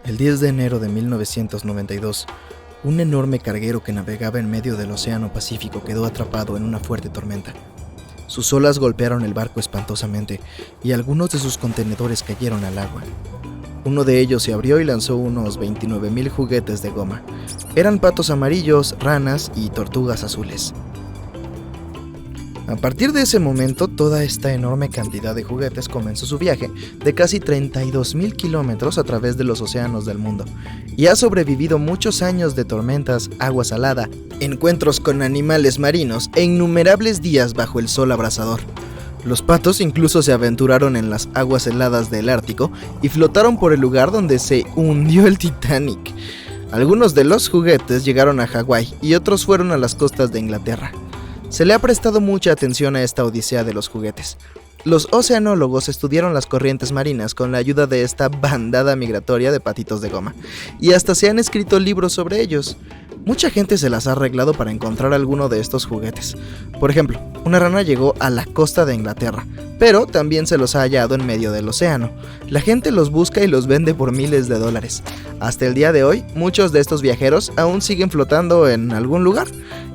El 10 de enero de 1992, un enorme carguero que navegaba en medio del Océano Pacífico quedó atrapado en una fuerte tormenta. Sus olas golpearon el barco espantosamente y algunos de sus contenedores cayeron al agua. Uno de ellos se abrió y lanzó unos 29,000 juguetes de goma. Eran patos amarillos, ranas y tortugas azules. A partir de ese momento, toda esta enorme cantidad de juguetes comenzó su viaje de casi 32,000 kilómetros a través de los océanos del mundo, y ha sobrevivido muchos años de tormentas, agua salada, encuentros con animales marinos e innumerables días bajo el sol abrasador. Los patos incluso se aventuraron en las aguas heladas del Ártico y flotaron por el lugar donde se hundió el Titanic. Algunos de los juguetes llegaron a Hawái y otros fueron a las costas de Inglaterra. Se le ha prestado mucha atención a esta odisea de los juguetes. Los oceanólogos estudiaron las corrientes marinas con la ayuda de esta bandada migratoria de patitos de goma, y hasta se han escrito libros sobre ellos. Mucha gente se las ha arreglado para encontrar alguno de estos juguetes. Por ejemplo, una rana llegó a la costa de Inglaterra, pero también se los ha hallado en medio del océano. La gente los busca y los vende por miles de dólares. Hasta el día de hoy, muchos de estos viajeros aún siguen flotando en algún lugar,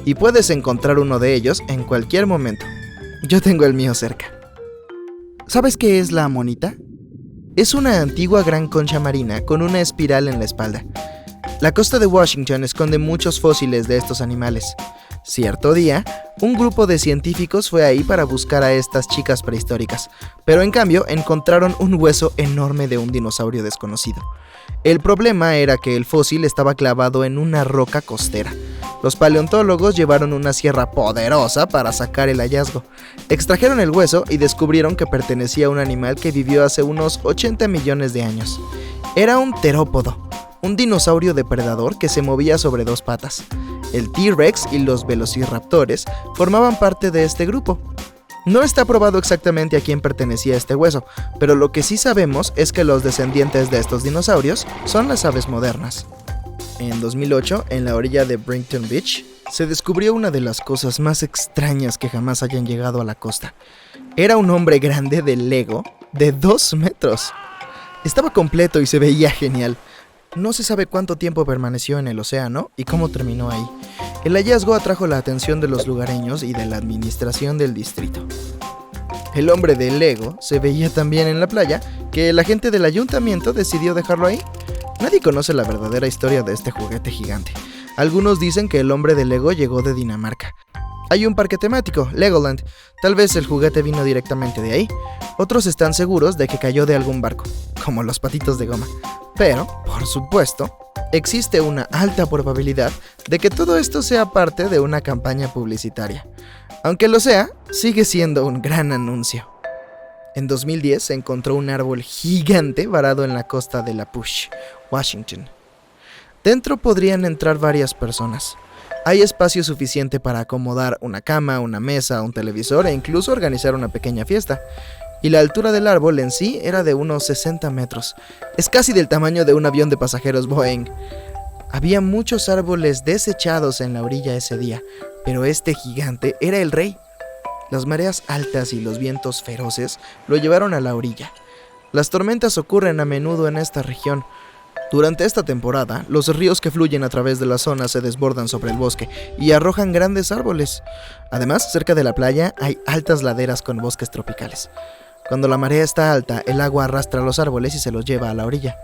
y puedes encontrar uno de ellos en cualquier momento. Yo tengo el mío cerca. ¿Sabes qué es la amonita? Es una antigua gran concha marina con una espiral en la espalda. La costa de Washington esconde muchos fósiles de estos animales. Cierto día, un grupo de científicos fue ahí para buscar a estas chicas prehistóricas, pero en cambio encontraron un hueso enorme de un dinosaurio desconocido. El problema era que el fósil estaba clavado en una roca costera. Los paleontólogos llevaron una sierra poderosa para sacar el hallazgo. Extrajeron el hueso y descubrieron que pertenecía a un animal que vivió hace unos 80 millones de años. Era un terópodo, un dinosaurio depredador que se movía sobre dos patas. El T-Rex y los velociraptores formaban parte de este grupo. No está probado exactamente a quién pertenecía este hueso, pero lo que sí sabemos es que los descendientes de estos dinosaurios son las aves modernas. En 2008, en la orilla de Brighton Beach, se descubrió una de las cosas más extrañas que jamás hayan llegado a la costa. Era un hombre grande de Lego de 2 metros. Estaba completo y se veía genial. No se sabe cuánto tiempo permaneció en el océano y cómo terminó ahí. El hallazgo atrajo la atención de los lugareños y de la administración del distrito. El hombre de Lego se veía tan bien en la playa que la gente del ayuntamiento decidió dejarlo ahí. Nadie conoce la verdadera historia de este juguete gigante. Algunos dicen que el hombre de Lego llegó de Dinamarca. Hay un parque temático, Legoland. Tal vez el juguete vino directamente de ahí. Otros están seguros de que cayó de algún barco, como los patitos de goma. Pero, por supuesto, existe una alta probabilidad de que todo esto sea parte de una campaña publicitaria. Aunque lo sea, sigue siendo un gran anuncio. En 2010 se encontró un árbol gigante varado en la costa de La Push, Washington. Dentro podrían entrar varias personas. Hay espacio suficiente para acomodar una cama, una mesa, un televisor e incluso organizar una pequeña fiesta. Y la altura del árbol en sí era de unos 60 metros. Es casi del tamaño de un avión de pasajeros Boeing. Había muchos árboles desechados en la orilla ese día, pero este gigante era el rey. Las mareas altas y los vientos feroces lo llevaron a la orilla. Las tormentas ocurren a menudo en esta región. Durante esta temporada, los ríos que fluyen a través de la zona se desbordan sobre el bosque y arrojan grandes árboles. Además, cerca de la playa hay altas laderas con bosques tropicales. Cuando la marea está alta, el agua arrastra los árboles y se los lleva a la orilla.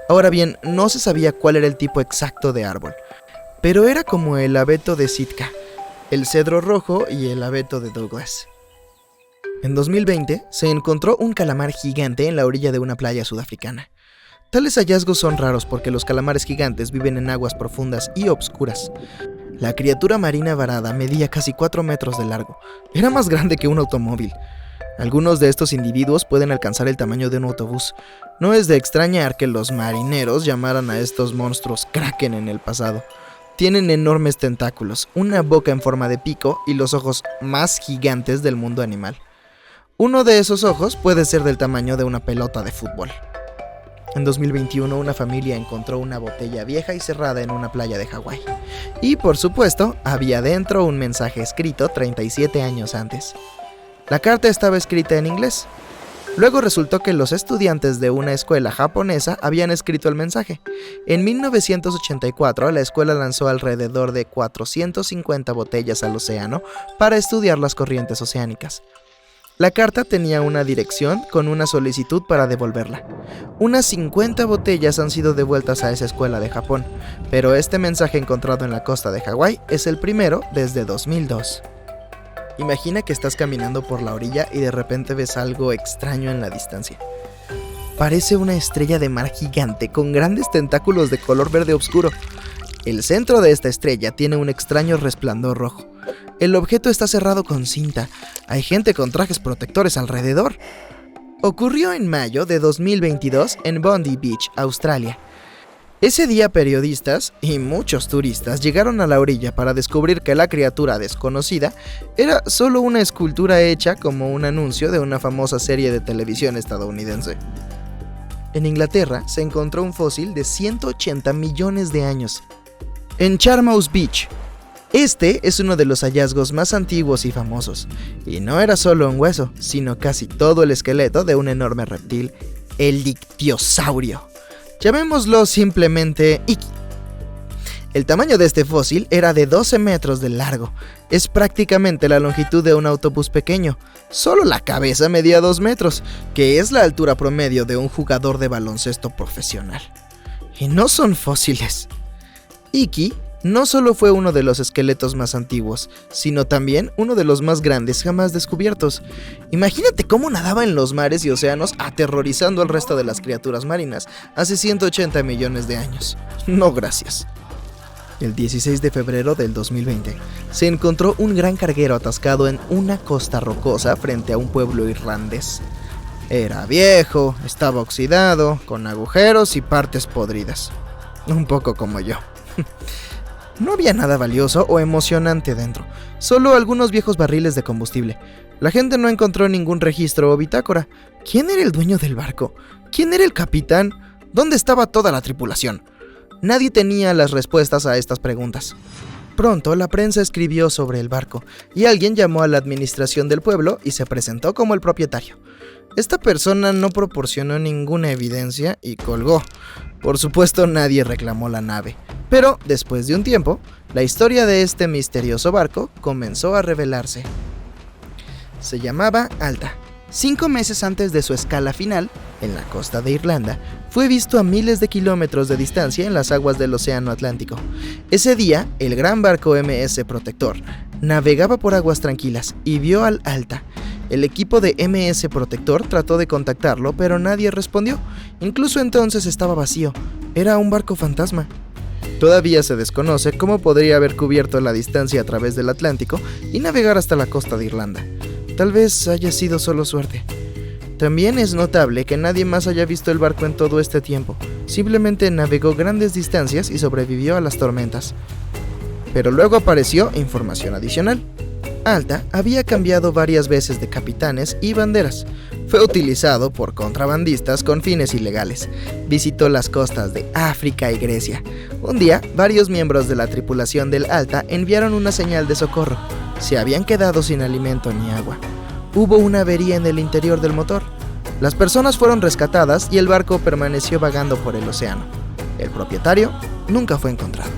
Ahora bien, no se sabía cuál era el tipo exacto de árbol, pero era como el abeto de Sitka, el cedro rojo y el abeto de Douglas. En 2020, se encontró un calamar gigante en la orilla de una playa sudafricana. Tales hallazgos son raros porque los calamares gigantes viven en aguas profundas y obscuras. La criatura marina varada medía casi 4 metros de largo. Era más grande que un automóvil. Algunos de estos individuos pueden alcanzar el tamaño de un autobús. No es de extrañar que los marineros llamaran a estos monstruos Kraken en el pasado. Tienen enormes tentáculos, una boca en forma de pico y los ojos más gigantes del mundo animal. Uno de esos ojos puede ser del tamaño de una pelota de fútbol. En 2021, una familia encontró una botella vieja y cerrada en una playa de Hawái. Y, por supuesto, había dentro un mensaje escrito 37 años antes. La carta estaba escrita en inglés. Luego resultó que los estudiantes de una escuela japonesa habían escrito el mensaje. En 1984, la escuela lanzó alrededor de 450 botellas al océano para estudiar las corrientes oceánicas. La carta tenía una dirección con una solicitud para devolverla. Unas 50 botellas han sido devueltas a esa escuela de Japón, pero este mensaje encontrado en la costa de Hawái es el primero desde 2002. Imagina que estás caminando por la orilla y de repente ves algo extraño en la distancia. Parece una estrella de mar gigante con grandes tentáculos de color verde oscuro. El centro de esta estrella tiene un extraño resplandor rojo. El objeto está cerrado con cinta. Hay gente con trajes protectores alrededor. Ocurrió en mayo de 2022 en Bondi Beach, Australia. Ese día periodistas y muchos turistas llegaron a la orilla para descubrir que la criatura desconocida era solo una escultura hecha como un anuncio de una famosa serie de televisión estadounidense. En Inglaterra se encontró un fósil de 180 millones de años. En Charmouth Beach. Este es uno de los hallazgos más antiguos y famosos, y no era solo un hueso, sino casi todo el esqueleto de un enorme reptil, el ictiosaurio. Llamémoslo simplemente Iki. El tamaño de este fósil era de 12 metros de largo, es prácticamente la longitud de un autobús pequeño, solo la cabeza medía 2 metros, que es la altura promedio de un jugador de baloncesto profesional. Y no son fósiles. Iki no solo fue uno de los esqueletos más antiguos, sino también uno de los más grandes jamás descubiertos. Imagínate cómo nadaba en los mares y océanos aterrorizando al resto de las criaturas marinas hace 180 millones de años. No, gracias. El 16 de febrero del 2020, se encontró un gran carguero atascado en una costa rocosa frente a un pueblo irlandés. Era viejo, estaba oxidado, con agujeros y partes podridas. Un poco como yo. No había nada valioso o emocionante dentro, solo algunos viejos barriles de combustible. La gente no encontró ningún registro o bitácora. ¿Quién era el dueño del barco? ¿Quién era el capitán? ¿Dónde estaba toda la tripulación? Nadie tenía las respuestas a estas preguntas. Pronto la prensa escribió sobre el barco y alguien llamó a la administración del pueblo y se presentó como el propietario. Esta persona no proporcionó ninguna evidencia y colgó. Por supuesto, nadie reclamó la nave. Pero, después de un tiempo, la historia de este misterioso barco comenzó a revelarse. Se llamaba Alta. 5 meses antes de su escala final, en la costa de Irlanda, fue visto a miles de kilómetros de distancia en las aguas del Océano Atlántico. Ese día, el gran barco MS Protector navegaba por aguas tranquilas y vio al Alta. El equipo de MS Protector trató de contactarlo, pero nadie respondió. Incluso entonces estaba vacío. Era un barco fantasma. Todavía se desconoce cómo podría haber cubierto la distancia a través del Atlántico y navegar hasta la costa de Irlanda. Tal vez haya sido solo suerte. También es notable que nadie más haya visto el barco en todo este tiempo. Simplemente navegó grandes distancias y sobrevivió a las tormentas. Pero luego apareció información adicional. Alta había cambiado varias veces de capitanes y banderas. Fue utilizado por contrabandistas con fines ilegales. Visitó las costas de África y Grecia. Un día, varios miembros de la tripulación del Alta enviaron una señal de socorro. Se habían quedado sin alimento ni agua. Hubo una avería en el interior del motor. Las personas fueron rescatadas y el barco permaneció vagando por el océano. El propietario nunca fue encontrado.